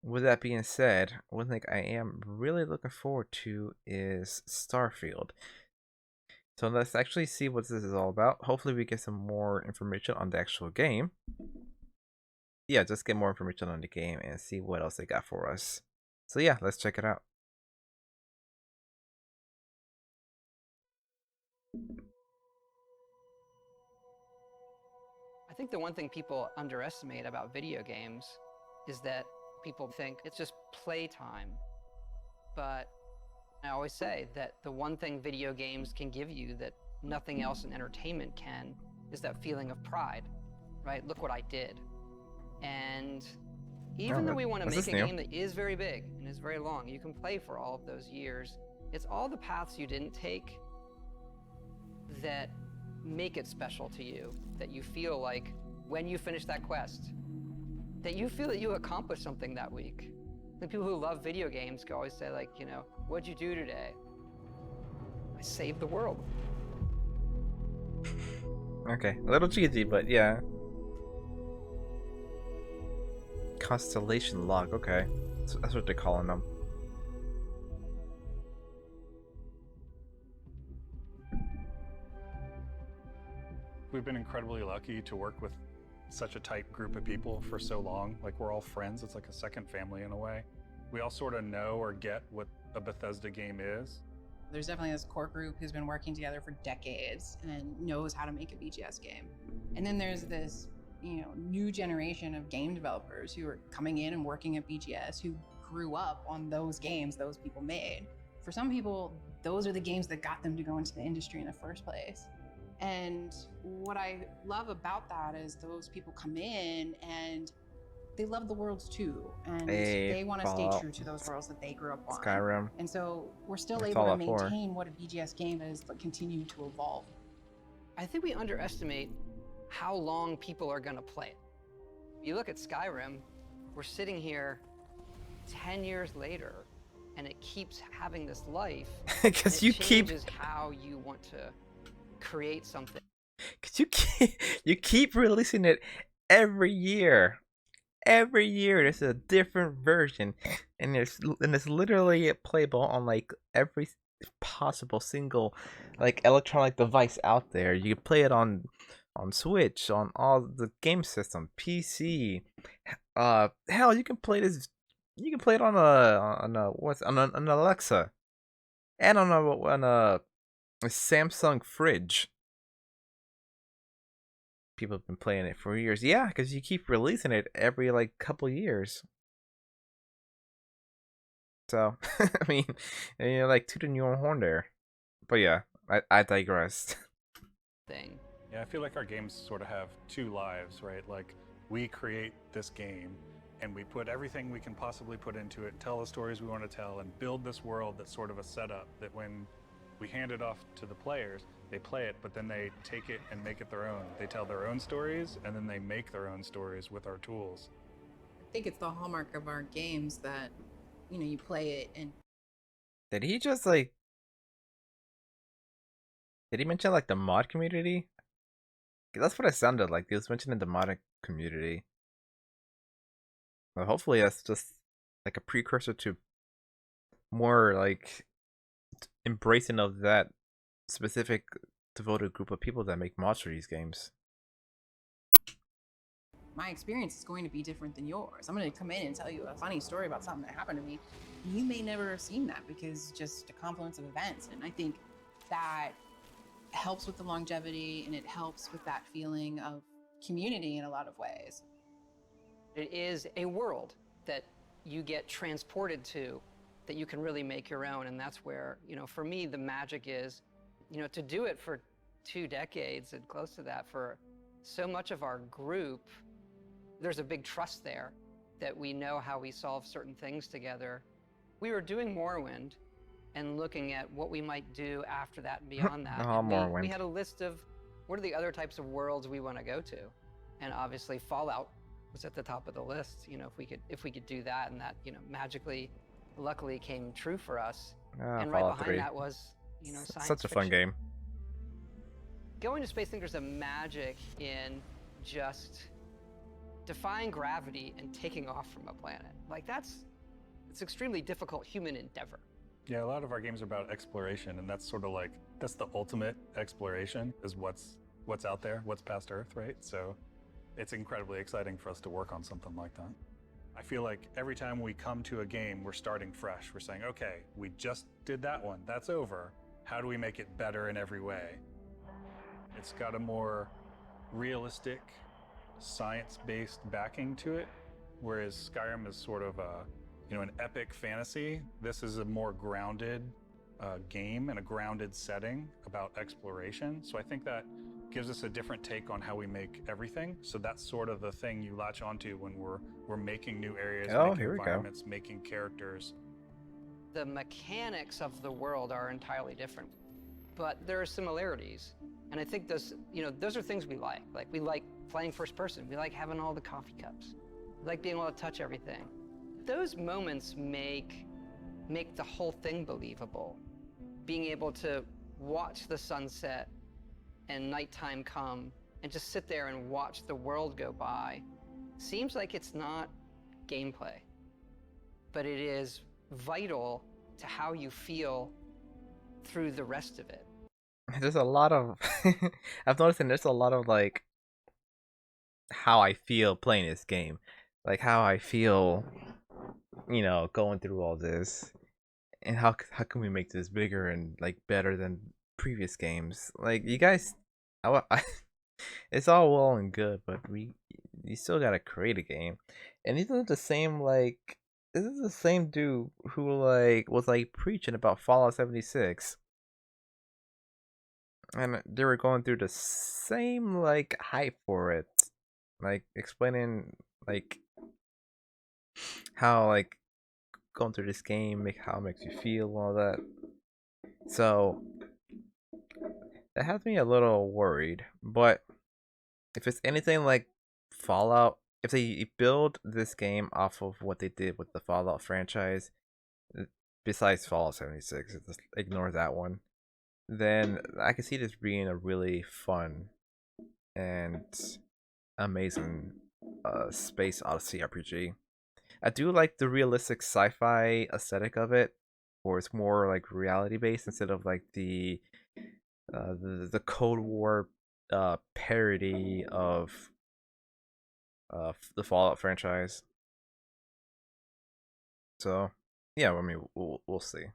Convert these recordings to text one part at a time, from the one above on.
with that being said, one thing I am really looking forward to is Starfield. So let's actually see what this is all about. Hopefully we get some more information on the actual game. Yeah, just get more information on the game and see what else they got for us. So yeah, let's check it out. I think the one thing people underestimate about video games is that people think it's just playtime. But I always say that the one thing video games can give you that nothing else in entertainment can is that feeling of pride, right? Look what I did. And even though we want to make a game that is very big and is very long, you can play for all of those years. It's all the paths you didn't take that make it special to you, that you feel like when you finish that quest, that you feel that you accomplished something that week. The people who love video games can always say, like, what'd you do today? I saved the world. Okay, a little cheesy, but yeah. Constellation log, okay. So that's what they're calling them. We've been incredibly lucky to work with such a tight group of people for so long. Like, we're all friends. It's like a second family in a way. We all sort of know or get what a Bethesda game is. There's definitely this core group who's been working together for decades and knows how to make a BGS game. And then there's this, new generation of game developers who are coming in and working at BGS who grew up on those games those people made. For some people, those are the games that got them to go into the industry in the first place. And what I love about that is those people come in and they love the worlds too, and they want to stay true to those worlds that they grew up on. Skyrim. And so we're still able to maintain what a BGS game is, but continue to evolve. I think we underestimate how long people are going to play it. You look at Skyrim, we're sitting here 10 years later, and it keeps having this life. Because you changes how you want to create something. Because you keep releasing it every year. Every year there's a different version, and it's literally playable on like every possible single like electronic device out there. You can play it on Switch, on all the game system, PC. Hell, you can play this. You can play it on an Alexa, and on a Samsung fridge. People have been playing it for years. Yeah, because you keep releasing it every like couple years. So I mean, like tooting your own horn there. But yeah, I digress. Thing. Yeah, I feel like our games sort of have two lives, right? Like, we create this game and we put everything we can possibly put into it, tell the stories we want to tell, and build this world that's sort of a setup that when we hand it off to the players, they play it, but then they take it and make it their own. They tell their own stories, and then they make their own stories with our tools. I think it's the hallmark of our games that, you play it and... Did he just like... Did he mention like the mod community? That's what it sounded like. He was mentioning the mod community. Well, hopefully that's just like a precursor to more like embracing of that specific devoted group of people that make mods for these games. My experience is going to be different than yours. I'm going to come in and tell you a funny story about something that happened to me. You may never have seen that because just a confluence of events. And I think that helps with the longevity, and it helps with that feeling of community in a lot of ways. It is a world that you get transported to that you can really make your own. And that's where, for me, the magic is, to do it for 2 decades and close to that for so much of our group, there's a big trust there that we know how we solve certain things together. We were doing Morrowind and looking at what we might do after that and beyond that. And we had a list of what are the other types of worlds we want to go to. And obviously Fallout was at the top of the list, if we could do that, and that, magically, luckily came true for us. And right behind 3. That was, science Such a fun game. Going to space, I think there's a magic in just defying gravity and taking off from a planet. Like it's extremely difficult human endeavor. Yeah, a lot of our games are about exploration, and that's sort of like, that's the ultimate exploration, is what's out there, what's past Earth, right? So it's incredibly exciting for us to work on something like that. I feel like every time we come to a game, we're starting fresh. We're saying, okay, we just did that one, that's over. How do we make it better in every way? It's got a more realistic, science-based backing to it, whereas Skyrim is sort of an epic fantasy. This is a more grounded game and a grounded setting about exploration. So I think that gives us a different take on how we make everything. So that's sort of the thing you latch onto when we're making new areas, making environments, making characters. The mechanics of the world are entirely different, but there are similarities. And I think those are things we like. Like, we like playing first person. We like having all the coffee cups. We like being able to touch everything. Those moments make the whole thing believable. Being able to watch the sunset and nighttime come and just sit there and watch the world go by seems like it's not gameplay, but it is vital to how you feel through the rest of it. There's a lot of I've noticed there's a lot of like how I feel playing this game, like how I feel, going through all this, and how can we make this bigger and like better than previous games. Like, you guys, it's all well and good, but you still gotta create a game, and these are the same this is the same dude who was preaching about Fallout 76. And they were going through the same hype for it, explaining how going through this game how it makes you feel and all that. So that has me a little worried. But if it's anything like Fallout, if they build this game off of what they did with the Fallout franchise, besides Fallout 76, just ignore that one, then I can see this being a really fun and amazing space odyssey RPG. I do like the realistic sci-fi aesthetic of it, where it's more reality based instead of the Cold War parody of the Fallout franchise. So yeah, I mean, we'll see.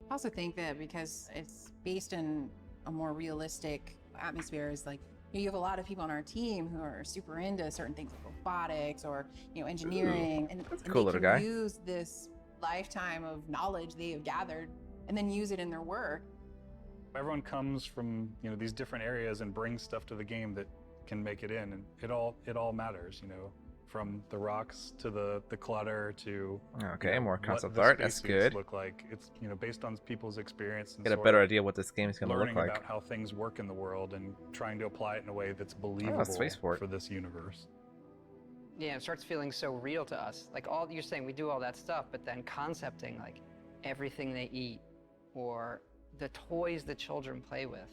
I also think that because it's based in a more realistic atmosphere, is you have a lot of people on our team who are super into certain things like robotics or engineering, and cool they little can guy. use this lifetime of knowledge they have gathered and then use it in their work. Everyone comes from these different areas and brings stuff to the game that can make it in, and it all matters, from the rocks to the clutter to more concept what the art. That's good. Look like it's based on people's experience and get a better idea what this game is going to look like. Learning about how things work in the world and trying to apply it in a way that's believable for this universe. Yeah, it starts feeling so real to us. All you're saying, we do all that stuff, but then concepting everything they eat, or the toys the children play with,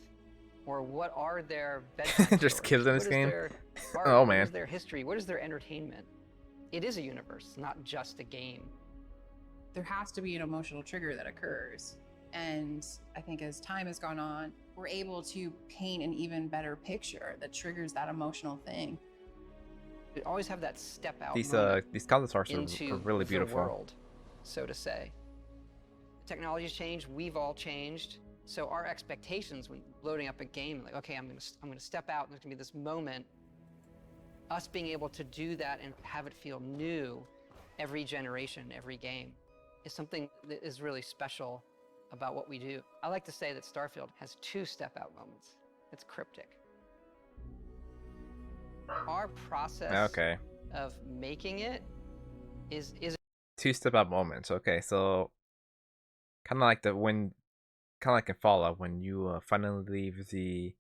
or what are their bedtime Just stories? kids in this What is game. their art? Oh What man, is their history? What is their entertainment? It is a universe, not just a game. There has to be an emotional trigger that occurs, and I think as time has gone on, we're able to paint an even better picture that triggers that emotional thing. We always have that step out these concept arts into are really beautiful. the world, so to say. Technology's changed, we've all changed, so our expectations when loading up a game, okay, I'm gonna step out, and there's gonna be this moment. Us being able to do that and have it feel new every generation, every game, is something that is really special about what we do. I like to say that Starfield has 2 step-out moments. It's cryptic. Our process of making it is 2 step-out moments. Okay, so kind of like in Fallout, when you finally leave the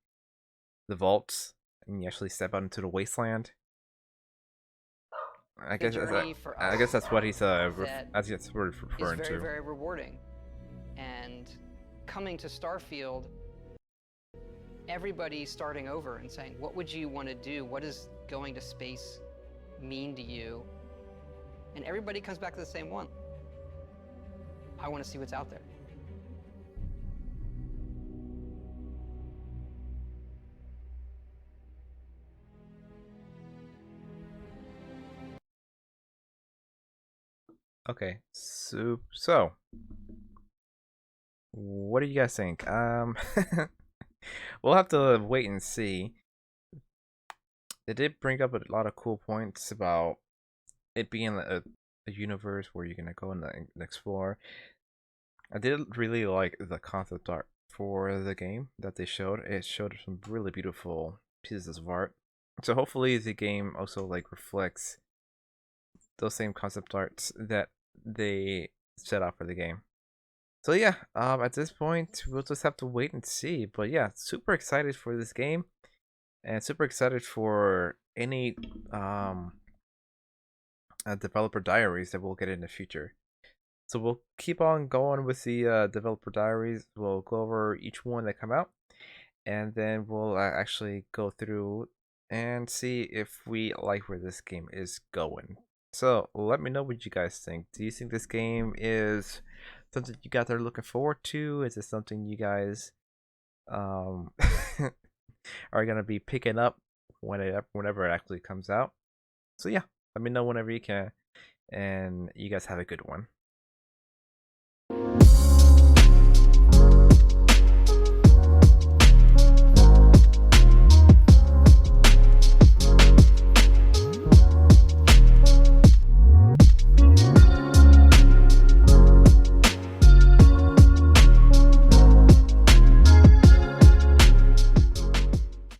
vaults and you actually step out into the wasteland. I guess that's what he's referring very, to. very rewarding. And coming to Starfield, everybody starting over and saying, what would you want to do? What does going to space mean to you, and everybody comes back to the same one. I want to see what's out there. Okay, so what do you guys think? We'll have to wait and see. It did bring up a lot of cool points about it being a universe where you're gonna go and explore. I did really like the concept art for the game that they showed. It showed some really beautiful pieces of art. So hopefully the game also like reflects those same concept arts that they set out for the game. So yeah, at this point we'll just have to wait and see. But yeah, super excited for this game, and super excited for any developer diaries that we'll get in the future. So we'll keep on going with the developer diaries. We'll go over each one that come out, and then we'll actually go through and see if we like where this game is going. So let me know what you guys think. Do you think this game is something you guys are looking forward to? Is it something you guys are gonna be picking up whenever it actually comes out? So yeah, let me know whenever you can, and you guys have a good one.